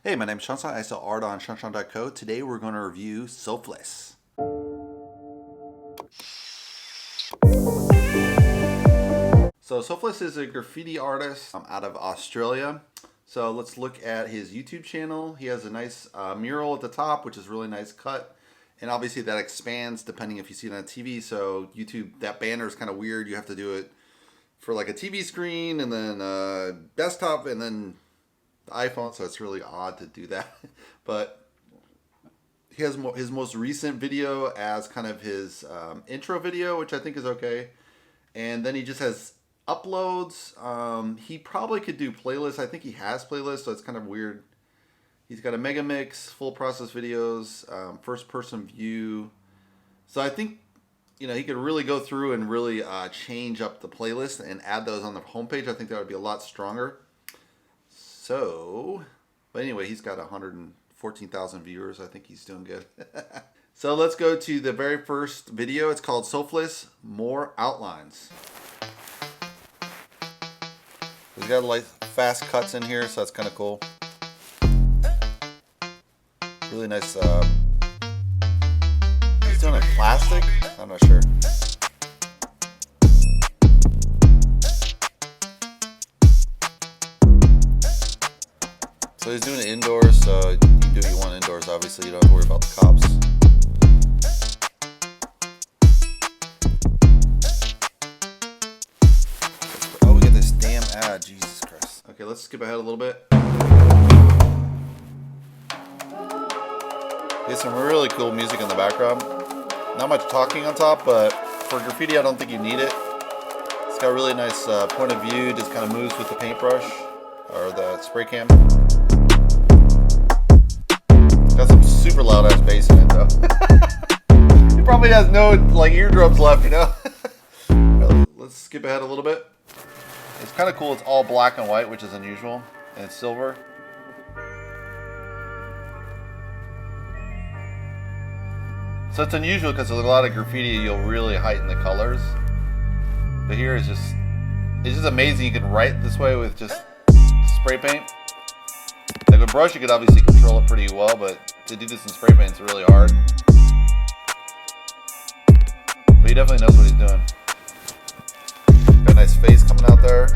Hey, my name's Shawnshawn. I sell art on shawnshawn.co. Today we're going to review Sofles. So Sofles is a graffiti artist out of Australia. So let's look at his YouTube channel. He has a nice mural at the top, which is really nice cut. And obviously that expands depending if you see it on TV. So YouTube, that banner is kind of weird. You have to do it for like a TV screen and then desktop and then iPhone, so it's really odd to do that. But he has his most recent video as kind of his intro video, which I think is okay. And then he just has uploads. He probably could do playlists. I think he has playlists, so it's kind of weird. He's got a mega mix, full process videos, first person view. So I think he could really go through and really change up the playlist and add those on the homepage. I think that would be a lot stronger. So, but anyway, he's got 114,000 viewers. I think he's doing good. So let's go to the very first video. It's called Sofles, More Outlines. He's got like fast cuts in here, so that's kind of cool. Really nice. He's doing it plastic? I'm not sure. So he's doing it indoors, so you do what you want indoors, obviously. You don't have to worry about the cops. Oh, we get this damn ad, Jesus Christ. Okay, let's skip ahead a little bit. There's some really cool music in the background. Not much talking on top, but for graffiti, I don't think you need it. It's got a really nice point of view, just kind of moves with the paintbrush or the spray can. Got some super loud ass bass in it though. He probably has no eardrums left, Let's skip ahead a little bit. It's kind of cool. It's all black and white, which is unusual, and it's silver. So it's unusual because there's a lot of graffiti you'll really heighten the colors, but here it's just amazing. You can write this way with just spray paint. Like with brush, you could obviously control it pretty well, but to do this in spray paint, it's really hard. But he definitely knows what he's doing. Got a nice face coming out there.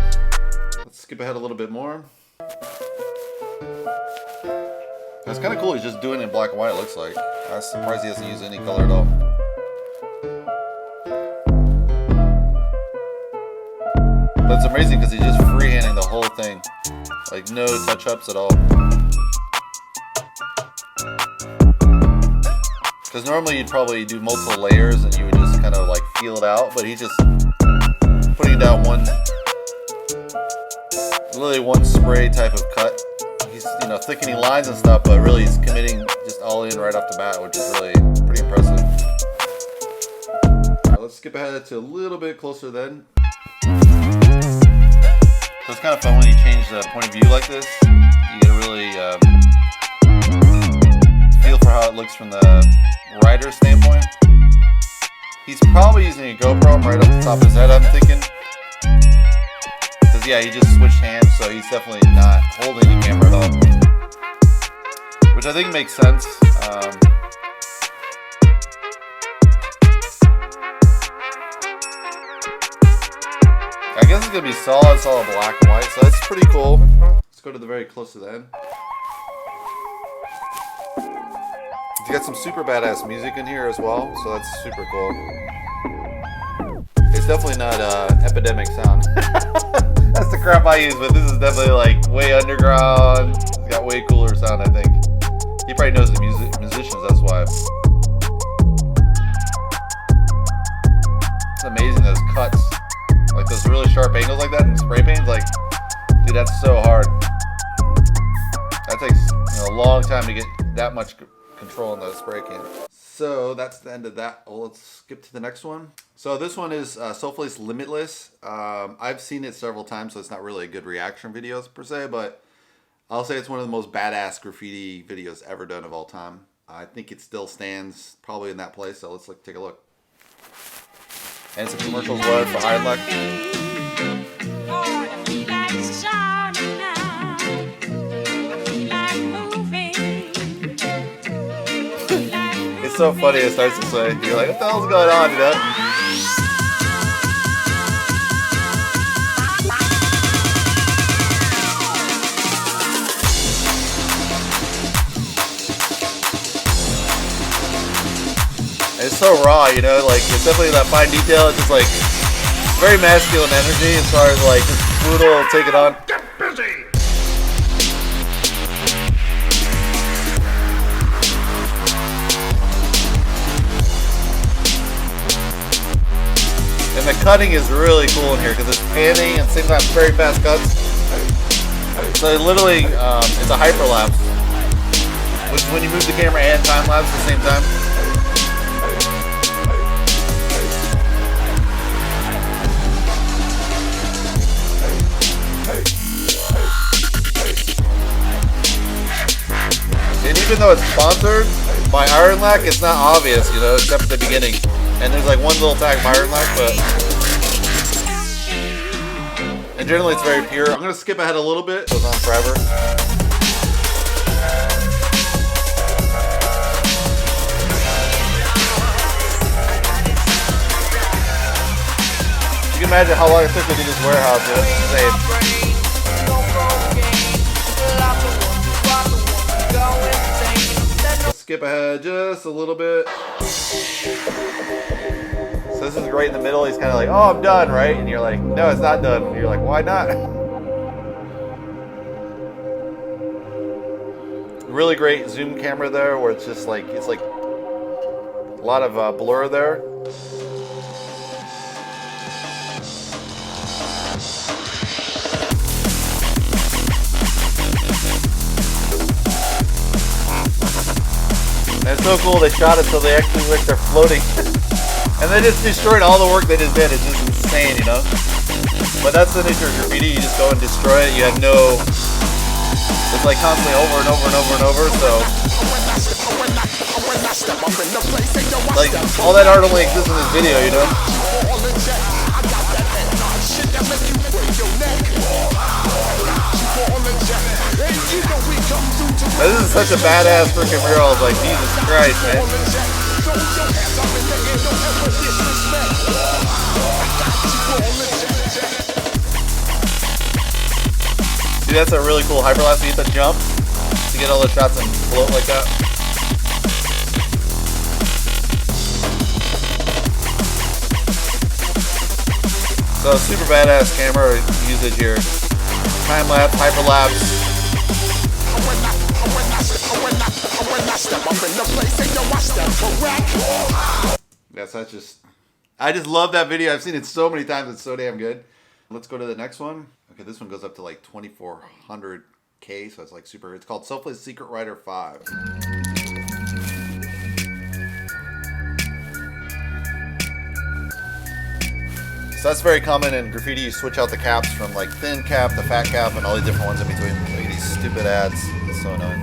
Let's skip ahead a little bit more. It's kind of cool. He's just doing it in black and white, it looks like. I'm surprised he hasn't used any color at all. But it's amazing because he's just freehanding the whole thing. Like no touch-ups at all. Because normally you'd probably do multiple layers and you would just kind of like feel it out, but he's just putting down literally one spray type of cut. He's thickening lines and stuff, but really he's committing just all in right off the bat, which is really pretty impressive. Alright, let's skip ahead to a little bit closer then. So it's kind of fun when you change the point of view like this. You get a really feel for how it looks from the writer's standpoint. He's probably using a GoPro right up the top of his head, I'm thinking. Because yeah, he just switched hands, so he's definitely not holding the camera at all. Which I think makes sense. I guess it's going to be solid black and white, so that's pretty cool. Let's go to the very close to the end. He's got some super badass music in here as well, so that's super cool. It's definitely not epidemic sound. That's the crap I use, but this is definitely like way underground. It's got way cooler sound, I think. He probably knows the musicians, that's why. It's amazing, those cuts. Like those really sharp angles like that in spray paint, like, dude, that's so hard. That takes a long time to get that much control in the spray can. So that's the end of that. Well, let's skip to the next one. So this one is Sofles Limitless. I've seen it several times, so it's not really a good reaction videos per se, but I'll say it's one of the most badass graffiti videos ever done of all time. I think it still stands probably in that place, so let's take a look. And some commercials word for high luck. It's so funny. It starts this way. You're like, what the hell's going on, you know? It's so raw, you know, like it's definitely that fine detail. It's just like very masculine energy as far as like just brutal, take it on. Get busy. And the cutting is really cool in here because it's panning and at the same time very fast cuts. So literally, it's a hyperlapse, which is when you move the camera and time lapse at the same time. And even though it's sponsored by Iron Lac, it's not obvious, you know, except at the beginning. And there's like one little tag of Iron Lac, but... And generally it's very pure. I'm going to skip ahead a little bit. It goes on forever. You can imagine how long it took to do this warehouse, dude. It's insane. Skip ahead just a little bit. So this is right in the middle. He's kind of like, oh, I'm done, right? And you're like, no, it's not done. And you're like, why not? Really great zoom camera there where it's just like, it's like a lot of blur there. And it's so cool they shot it so they actually look like they're floating. And they just destroyed all the work they just did. It's just insane, you know? But that's the nature of graffiti. You just go and destroy it. You have no... It's like constantly over and over and over and over, so... Like, all that art only exists in this video, you know? This is such a badass freaking mural. It's like, Jesus Christ, man. Dude, that's a really cool hyperlapse. You get the jump to get all the shots and float like that. So super badass camera usage here. Time lapse, hyperlapse. Yes, that's just... I just love that video. I've seen it so many times. It's so damn good. Let's go to the next one. Okay, this one goes up to like 2400K, so it's like super... It's called Sofles Secret Rider 5. So that's very common in graffiti. You switch out the caps from like thin cap to fat cap and all the different ones in between. Look at these stupid ads. It's so annoying.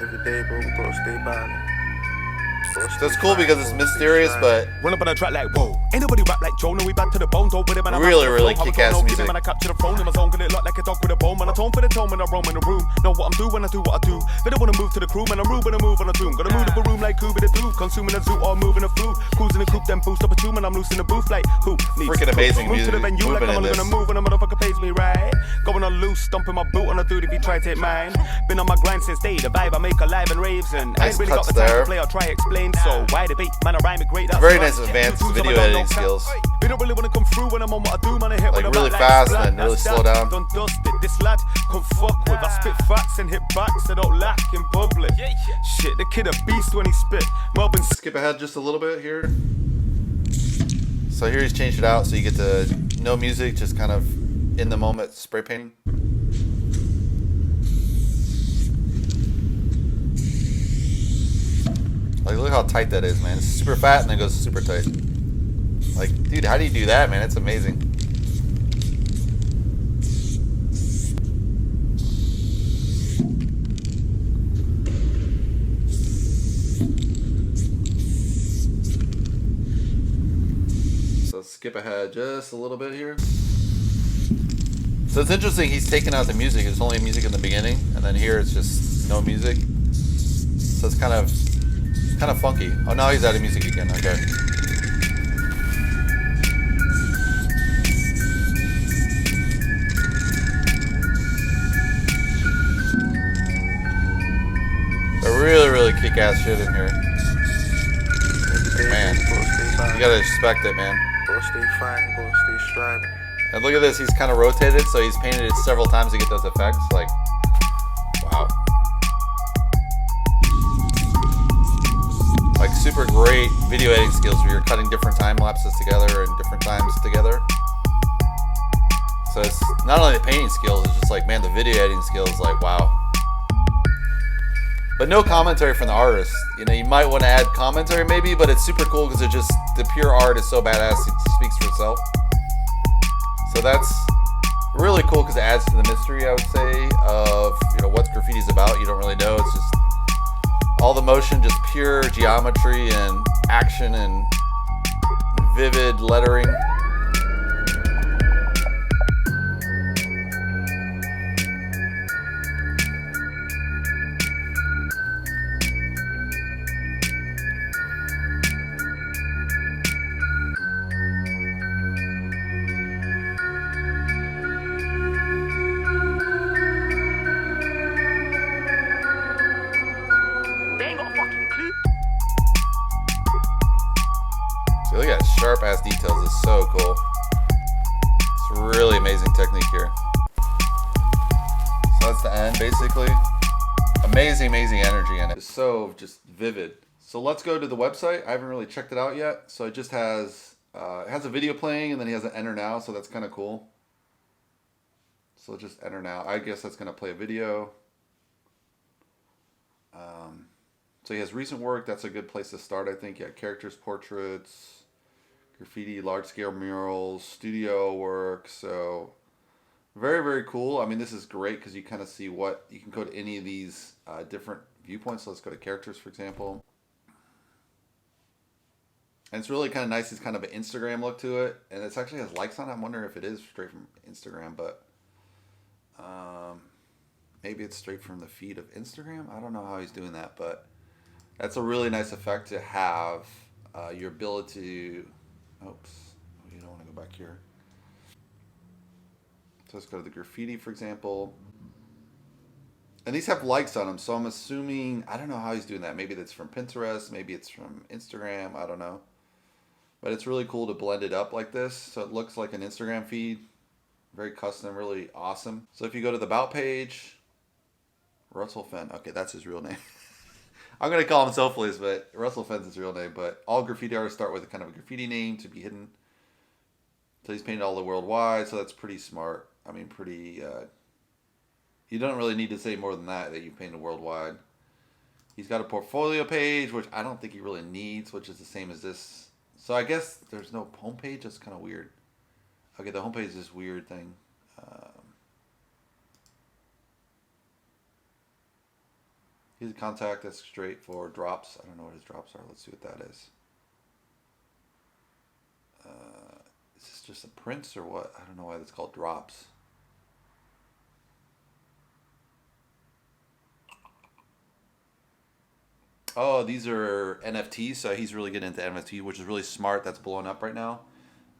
Every day, bro, we gotta stay by. So it's cool because it's mysterious, but run up on a track like whoa. Ain't nobody rap like Joe, no we back to the bone. Don't put him really kick-ass music. I capture the phone in my zone, get it locked like a dog with a bone. Man, I tone for the tone when I roam in the room. Know what I'm doing when I do what I do. They don't wanna move to the crew, man. I'm rude when I move on a doom. Gotta move to the room like Kuba the do. Consuming a zoo or moving a food. Cruising the coupe, then boost up a tune, and I'm loose in the booth like who needs freaking amazing move music. to the venue like I'm only gonna move when a motherfucker pays me right. Going on loose, stomping my boot on a dude if he try to take mine. Been on my grind since day, the vibe I make alive and raves, and I ain't really got the time to play or try explain. So why debate? Man, I rhyme it great. Very nice advanced video editing skills. We don't really want to come through when I'm on what I do, man. I hit like really fast and then really slow down. Don't dust it, this lad come fuck with. I spit facts and hit backs, I don't lack in public. Shit, the kid a beast when he spit. Melbourne. Skip ahead just a little bit here. So here he's changed it out so you get to no music, just kind of in the moment spray painting. Like, look how tight that is, man. It's super fat and then goes super tight. Like, dude, how do you do that, man? It's amazing. So skip ahead just a little bit here. So it's interesting, he's taking out the music. It's only music in the beginning, and then here it's just no music. So it's kind of funky. Oh, now he's out of music again. Okay. A really kick-ass shit in here. Man, you gotta respect it, man. And look at this, he's kind of rotated, so he's painted it several times to get those effects. Like, wow. Like, super great video editing skills where you're cutting different time lapses together and different times together. So it's not only the painting skills, it's just like, man, the video editing skills, like, wow. But no commentary from the artist. You know, you might want to add commentary maybe, but it's super cool because it just, the pure art is so badass, it speaks for itself. So that's really cool because it adds to the mystery, I would say, of, you know, what graffiti's about. You don't really know. It's just all the motion, just pure geometry and action and vivid lettering. See, look at that sharp ass details. It's so cool. It's really amazing technique here. So that's the end, basically. Amazing energy in it. It's so just vivid. So let's go to the website. I haven't really checked it out yet. So it just has it has a video playing, and then he has an enter now. So that's kind of cool. So just enter now. I guess that's gonna play a video. So he has recent work. That's a good place to start, I think. Yeah, characters, portraits, graffiti, large-scale murals, studio work. So very cool. I mean, this is great because you kind of see what you can go to any of these different viewpoints. So let's go to characters, for example. And it's really kind of nice. It's kind of an Instagram look to it, and it actually has likes on it. I'm wondering if it is straight from Instagram, but maybe it's straight from the feed of Instagram. I don't know how he's doing that, but that's a really nice effect to have. Your ability to, oops, you don't want to go back here. So let's go to the graffiti, for example. And these have likes on them, so I'm assuming, I don't know how he's doing that. Maybe that's from Pinterest, maybe it's from Instagram, I don't know. But it's really cool to blend it up like this, so it looks like an Instagram feed. Very custom, really awesome. So if you go to the About page, Russell Fenn, okay, that's his real name. I'm going to call him Sofles, but Russell Fenn's his real name. But all graffiti artists start with a kind of a graffiti name to be hidden. So he's painted all the worldwide, so that's pretty smart. I mean, pretty, you don't really need to say more than that you've painted worldwide. He's got a portfolio page, which I don't think he really needs, which is the same as this. So I guess there's no homepage. That's kind of weird. Okay, the homepage is this weird thing. Here's a contact that's straight for drops. I don't know what his drops are. Let's see what that is. Is this just a prints or what? I don't know why that's called drops. Oh, these are NFTs, so he's really getting into NFT, which is really smart. That's blowing up right now.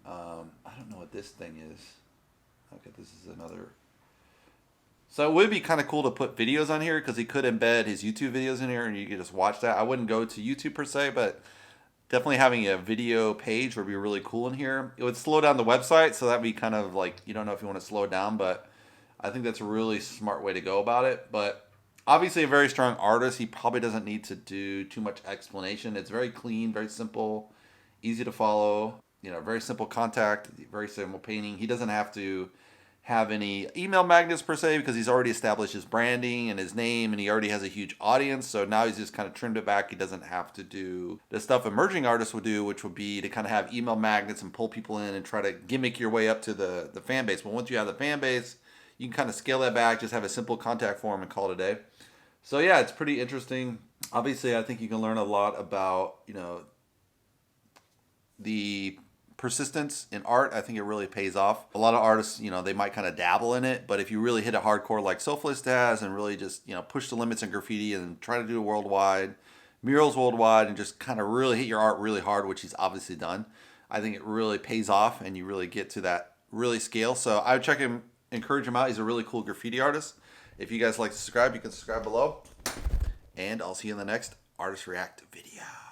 I don't know what this thing is. Okay, this is another. So it would be kind of cool to put videos on here because he could embed his YouTube videos in here and you could just watch that. I wouldn't go to YouTube per se, but definitely having a video page would be really cool in here. It would slow down the website, so that'd be kind of like, you don't know if you want to slow it down, but I think that's a really smart way to go about it. But obviously a very strong artist. He probably doesn't need to do too much explanation. It's very clean, very simple, easy to follow. You know, very simple contact, very simple painting. He doesn't have to have any email magnets per se because he's already established his branding and his name and he already has a huge audience. So now he's just kind of trimmed it back. He doesn't have to do the stuff emerging artists would do, which would be to kind of have email magnets and pull people in and try to gimmick your way up to the fan base. But once you have the fan base, you can kind of scale that back, just have a simple contact form and call it a day. So yeah, it's pretty interesting. Obviously, I think you can learn a lot about, you know, the persistence in art, I think it really pays off. A lot of artists, you know, they might kind of dabble in it, but if you really hit it hardcore like Sofles has and really just, you know, push the limits in graffiti and try to do worldwide, murals worldwide, and just kind of really hit your art really hard, which he's obviously done, I think it really pays off and you really get to that really scale. So I would check him, encourage him out. He's a really cool graffiti artist. If you guys like to subscribe, you can subscribe below. And I'll see you in the next Artist React video.